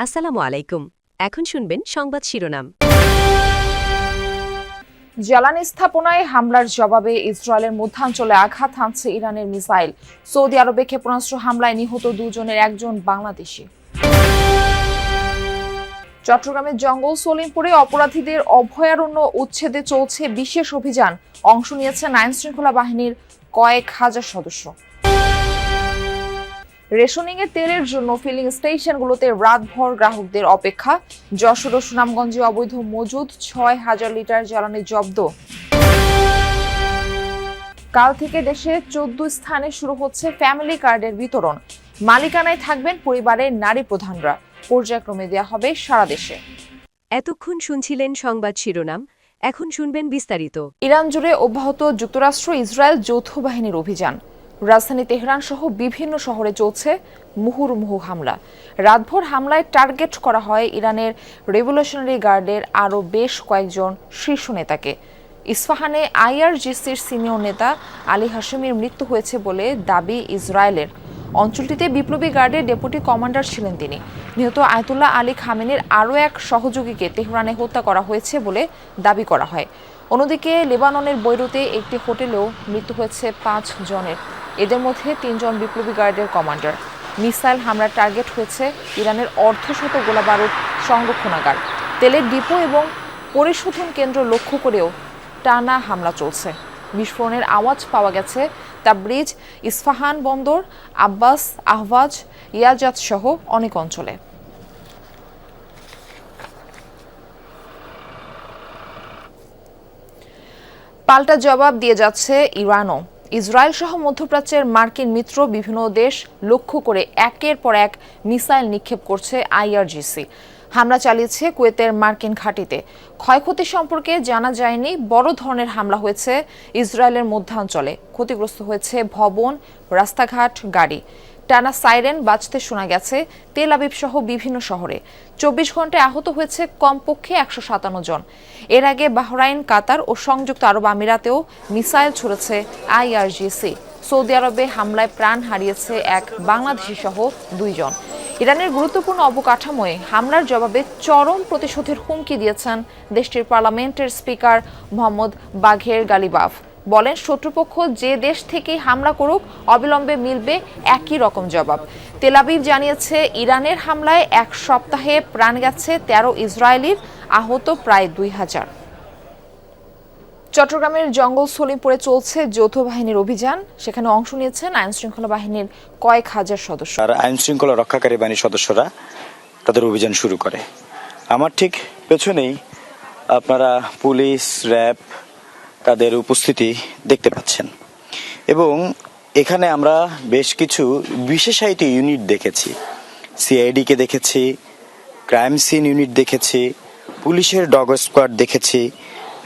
আসসালামু আলাইকুম। এখন শুনবেন সংবাদ শিরোনাম। জ্বালানি স্থাপনায় হামলার জবাবে ইসরায়েলের মধ্যাঞ্চলে আঘাত হানছে ইরানের মিসাইল। সৌদি আরবে ক্ষেপণাস্ত্র হামলায় নিহত দুজনের একজন বাংলাদেশি। চট্টগ্রামের জঙ্গল সলিমপুরে অপরাধীদের অভয়ারণ্য উচ্ছেদে চলছে বিশেষ অভিযান। অংশ নিয়েছেন আইনশৃঙ্খলা বাহিনীর কয়েক হাজার সদস্য। রেশনিং এর তেলের জন্য ফিলিং স্টেশনগুলোতে রাতভর গ্রাহকদের অপেক্ষা। যশোর ও সুনামগঞ্জে অবৈধ মজুদ ৬,০০০ লিটার জ্বালানি জব্দ। কাল থেকে দেশে ১৪ স্থানে শুরু হচ্ছে ফ্যামিলি কার্ডের বিতরণ। মালিকানায় থাকবেন পরিবারের নারী প্রধানরা। পর্যায়ক্রমে দেওয়া হবে সারা দেশে। এতক্ষণ শুনছিলেন সংবাদ শিরোনাম, এখন শুনবেন বিস্তারিত। ইরান জুড়ে অব্যাহত যুক্তরাষ্ট্র ইসরায়েল যৌথ বাহিনীর অভিযান। রাজধানী তেহরান সহ বিভিন্ন শহরে চলছে মুহুর্মুহু হামলা। রাতভর হামলায় টার্গেট করা হয় ইরানের রেভলিউশনারি গার্ডের আরও বেশ কয়েকজন শীর্ষ নেতাকে। ইস্পাহানে আইআরজিসির সিনিয়র নেতা আলী হাশেমির মৃত্যু হয়েছে বলে দাবি ইসরায়েলের। অঞ্চলটিতে বিপ্লবী গার্ডের ডেপুটি কমান্ডার ছিলেন তিনি। নিহত আয়াতুল্লাহ আলী খামেনির আরও এক সহযোগীকে তেহরানে হত্যা করা হয়েছে বলে দাবি করা হয়। অন্যদিকে লেবাননের বৈরুতে একটি হোটেলেও মৃত্যু হয়েছে ৫ জনের। এদের মধ্যে ৩ জন বিপ্লবী গার্ডের কমান্ডার। মিসাইল হামলার টার্গেট হয়েছে ইরানের অর্ধশত গোলাবারুদ সংরক্ষণাগার, তেলের ডিপো এবং পরিশোধন কেন্দ্র লক্ষ্য করেও টানা হামলা চলছে। বিস্ফোরণের আওয়াজ পাওয়া গেছে তাবরিজ, ইস্পাহান বন্দর, আব্বাস, আহওয়াজ, ইয়াজাত সহ অনেক অঞ্চলে। পাল্টা জবাব দিয়ে যাচ্ছে ইরানও। ইসরায়েল সহ মধ্যপ্রাচ্যের মার্কিন মিত্র বিভিন্ন দেশ লক্ষ্য করে একের পর এক মিসাইল নিক্ষেপ করছে আইআরজিসি। হামলা চালিয়েছে কুয়েতের মার্কিন ঘাঁটিতে। ক্ষয়ক্ষতি সম্পর্কে জানা যায়নি। বড় ধরনের হামলা হয়েছে ইসরায়েলের মধ্যাঞ্চলে। ক্ষতিগ্রস্ত হয়েছে ভবন, রাস্তাঘাট, গাড়ি। টানা সাইরেন বাজতে শোনা গেছে তেল আবিব সহ বিভিন্ন শহরে। ২৪ ঘন্টায় আহত হয়েছে কমপক্ষে ১৫৭ জন। এর আগে বাহরাইন, কাতার ও সংযুক্ত আরব আমিরাতেও মিসাইল ছুড়েছে আইআরজিসি। সৌদি আরবে হামলায় প্রাণ হারিয়েছে এক বাংলাদেশি সহ ২ জন। ইরানের গুরুত্বপূর্ণ অবকাঠামোয় হামলার জবাবে চরম প্রতিশোধের হুমকি দিয়েছেন দেশটির পার্লামেন্টের স্পিকার মোহাম্মদ বাঘের গালিবাফ। বলেন, শত্রুপক্ষ যে দেশ থেকেই হামলা করুক অবিলম্বে মিলবে একই রকম জবাব। তেল আবিব জানিয়েছে, ইরানের হামলায় এক সপ্তাহে প্রাণ গেছে ১৩ ইসরায়েলির, আহত প্রায় ২,০০০। চট্টগ্রামের জঙ্গল সলিমপুরে চলছে যৌথ বাহিনীর অভিযান। সেখানে অংশ নিয়েছেন আইনশৃঙ্খলা বাহিনীর কয়েক হাজার সদস্য। আর আইনশৃঙ্খলা রক্ষাকারী বাহিনীর সদস্যরা তাদের অভিযান শুরু করে। আমার ঠিক পেছনেই আপনারা পুলিশ, র্যাব তাদের উপস্থিতি দেখতে পাচ্ছেন এবং এখানে আমরা বেশ কিছু বিশেষায়িত ইউনিট দেখেছি। সিআইডিকে দেখেছি, ক্রাইম সিন ইউনিট দেখেছি, পুলিশের ডগ স্কোয়াড দেখেছি,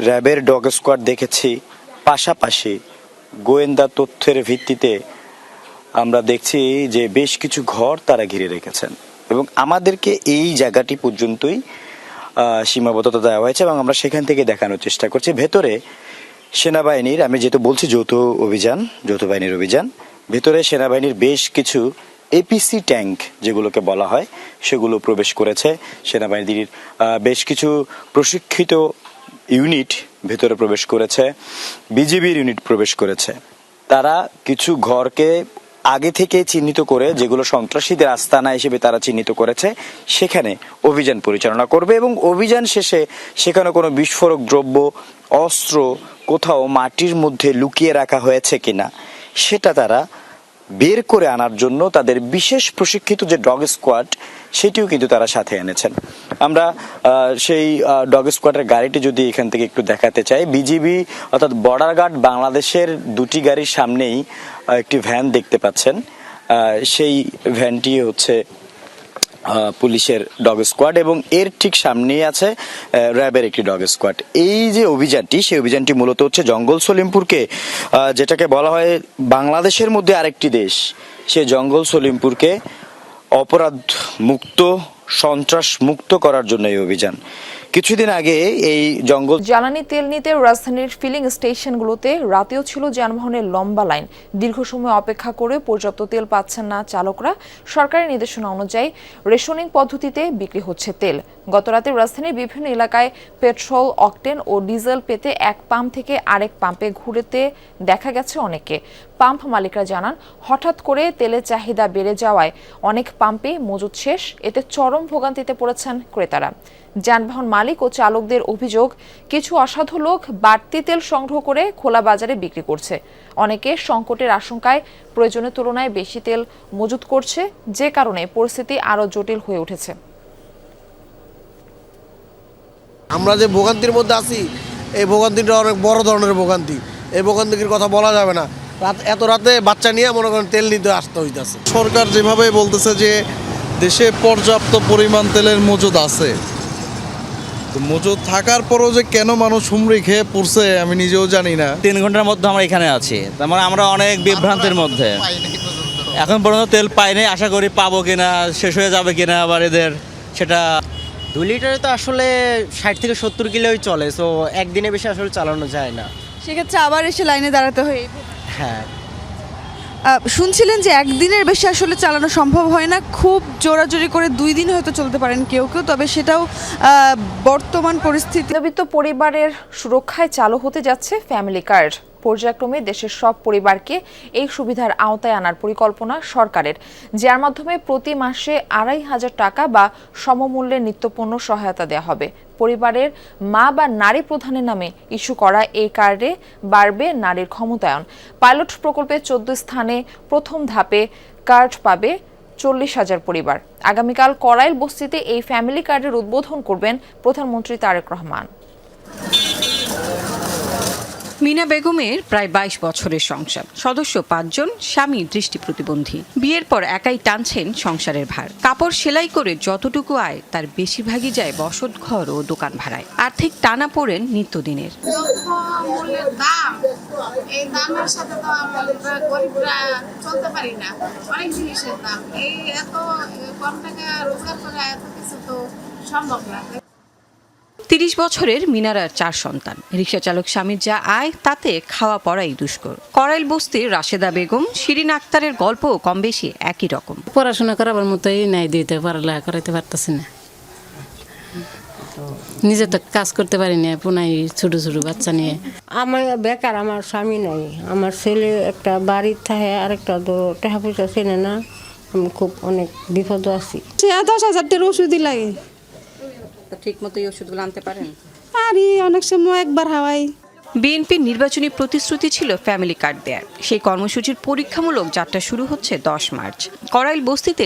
র্যাবের ডগ স্কোয়াড দেখেছি। পাশাপাশি গোয়েন্দা তথ্যের ভিত্তিতে আমরা দেখছি যে বেশ কিছু ঘর তারা ঘিরে রেখেছেন এবং আমাদেরকে এই জায়গাটি পর্যন্তই সীমাবদ্ধতা দেওয়া হয়েছে এবং আমরা সেখান থেকে দেখানোর চেষ্টা করছি। ভেতরে সেনাবাহিনীর, আমি যেহেতু বলছি যৌথ বাহিনীর অভিযান, ভেতরে সেনাবাহিনীর বেশ কিছু এপিসি ট্যাঙ্ক যেগুলোকে বলা হয় সেগুলো প্রবেশ করেছে। সেনাবাহিনীর বেশ কিছু প্রশিক্ষিত ইউনিট ভেতরে প্রবেশ করেছে, বিজিবির ইউনিট প্রবেশ করেছে। তারা কিছু ঘরকে আগে থেকে চিহ্নিত করে, যেগুলো সন্ত্রাসীদের আস্তানা হিসেবে তারা চিহ্নিত করেছে, সেখানে অভিযান পরিচালনা করবে এবং অভিযান শেষে সেখানে কোনো বিস্ফোরক দ্রব্য, অস্ত্র কোথাও মাটির মধ্যে লুকিয়ে রাখা হয়েছে কিনা সেটা তারা বের করে আনার জন্য তাদের বিশেষ প্রশিক্ষিত যে ডগ স্কোয়াড সেটিও কিন্তু তারা সাথে এনেছেন। আমরা সেই ডগ স্কোয়াডের গাড়িটি যদি এখান থেকে একটু দেখাতে চাই, বিজিবি অর্থাৎ বর্ডার গার্ড বাংলাদেশের দুটি গাড়ির সামনেই একটি ভ্যান দেখতে পাচ্ছেন। সেই ভ্যানটি হচ্ছে পুলিশের ডগ স্কোয়াড এবং এর ঠিক সামনেই আছে র্যাবের একটি ডগ স্কোয়াড। এই যে অভিযানটি, সেই অভিযানটি মূলত হচ্ছে জঙ্গল সলিমপুরকে, যেটাকে বলা হয় বাংলাদেশের মধ্যে আরেকটি দেশ, সে জঙ্গল সলিমপুরকে অপরাধ মুক্ত, সন্ত্রাস মুক্ত করার জন্য এই অভিযান। কিছুদিন আগে এই জঙ্গল জ্বালানি তেল নিতে রাজধানীর ফিলিং স্টেশনগুলোতে রাতেও ছিল যানবাহনের লম্বা লাইন। দীর্ঘ সময় অপেক্ষা করে পর্যাপ্ত তেল পাচ্ছেন না চালকরা। সরকারের নির্দেশনা অনুযায়ী রেশনিং পদ্ধতিতে বিক্রি হচ্ছে তেল। গতরাতে রাজধানীর বিভিন্ন এলাকায় পেট্রোল, অকটেন ও ডিজেল পেতে এক পাম্প থেকে আরেক পাম্পে ঘুরতে দেখা গেছে অনেকে। পাম্প মালিকরা জানান, হঠাৎ করে তেলের চাহিদা বেড়ে যাওয়ায় অনেক পাম্পে মজুত শেষ। এতে চরম ভোগান্তিতে পড়েছেন ক্রেতারা। যানবাহন মালিক ও চালকদের অভিযোগ, কিছু অসাধু লোক বাড়তি তেল সংগ্রহ করে খোলা বাজারে বিক্রি করছে। অনেকে সংকটের আশঙ্কায় প্রয়োজনের তুলনায় বেশি তেল মজুত করছে, যে কারণে পরিস্থিতি আরও জটিল হয়ে উঠেছে। আমরা যে ভোগান্তির মধ্যে আছি, এই ভোগান্তিটা অনেক বড় ধরনের ভোগান্তি। এই ভোগান্তির কথা বলা যাবে না। এত রাতে বাচ্চা নিয়ে মনে করেন তেল নিতে আসতে হইতেছে। সরকার যেভাবে বলতেছে যে দেশে পর্যাপ্ত পরিমাণ তেলের মজুদ আছে, তো মজুদ থাকার পরও যে কেন মানুষ হুমড়ি খেয়ে পড়ছে আমি নিজেও জানি না। 3 ঘন্টার মধ্যে আমরা এখানে আছি, তার মানে আমরা অনেক বিভ্রান্তের মধ্যে। এখন পর্যন্ত তেল পাইনি, আশা করি পাবো কিনা, শেষ হয়ে যাবে কিনা আবার এদের সেটা। 2 লিটারে তো আসলে 60 থেকে 70 কিলোই চলে, সো একদিনে বেশি আসলে চালানো যায় না। সেক্ষেত্রে আবার এসে লাইনে দাঁড়াতে হয়। হ্যাঁ, শুনছিলেন যে একদিনের বেশি আসলে চালানো সম্ভব হয় না, খুব জোরাজোরি করে 2 দিন হয়তো চলতে পারেন কেউ কেউ, তবে সেটাও বর্তমান পরিস্থিতি। মধ্যবিত্ত পরিবারের সুরক্ষায় চালু হতে যাচ্ছে ফ্যামিলি কার্ড। পর্যায়ক্রমে দেশের সব পরিবারকে এই সুবিধার আওতায় আনার পরিকল্পনা সরকারের, যার মাধ্যমে প্রতি মাসে 2,500 টাকা বা সমমূল্যের নিত্যপণ্য সহায়তা দেওয়া হবে। পরিবারের মা বা নারী প্রধানের নামে ইস্যু করা এই কার্ডে বাড়বে নারীর ক্ষমতায়ন। পাইলট প্রকল্পে 14 স্থানে প্রথম ধাপে কার্ড পাবে 40,000 পরিবার। আগামীকাল করাইল বস্তিতে এই ফ্যামিলি কার্ডের উদ্বোধন করবেন প্রধানমন্ত্রী তারেক রহমান। মিনা বেগমের প্রায় 22 বছরের সংসার, সদস্য 5 জন, স্বামী দৃষ্টি প্রতিবন্ধী। বিয়ের পর একাই টানছেন সংসারের ভার। কাপড় সেলাই করে যতটুকু আয় তার বেশিরভাগই যায় বসত ঘর ও দোকান ভাড়ায়। আর্থিক টানা পড়েন নিত্যদিনের। দ্রব্যমূল্যের দাম, এই দামের সাথে তো আমরা গরিবরা চলতে পারি না। অনেক জিনিসের দাম, এই এত কম টাকা রোজগার করে এত কিছু তো সম্ভব না। 30 বছরের মিনারার 4 সন্তান। রিকশা চালক স্বামীর যা আয় তাতে খাওয়া পড়াই দুষ্কর। করাইল বস্তির রাশেদা বেগম, শিরিন আক্তারের গল্প কম বেশি একই রকম। পড়াশোনা করাবার মতোই নাই, দিতে পড়ালেখা করাইতে পারতেছি না। নিজে তো কাজ করতে পারি না, পুনাই ছোট ছোট বাচ্চা নিয়ে। আমার বেকার, আমার স্বামী নাই, আমার ছেলে একটা বাড়ির থাকে, আর একটা টাকা পয়সা চেনে না। আমি খুব অনেক বিপদ আছি। 10,000 টাকার ওষুধই লাগে। ঠিক মতো এই ওষুধগুলো আনতে পারেন? আরে অনেক সময় একবার হাওয়াই। বিএনপির নির্বাচনী প্রতিশ্রুতি ছিল ফ্যামিলি কার্ড দেয়ার। সেই কর্মসূচির পরীক্ষামূলক যাত্রা শুরু হচ্ছে 10 মার্চ। করাইল বস্তিতে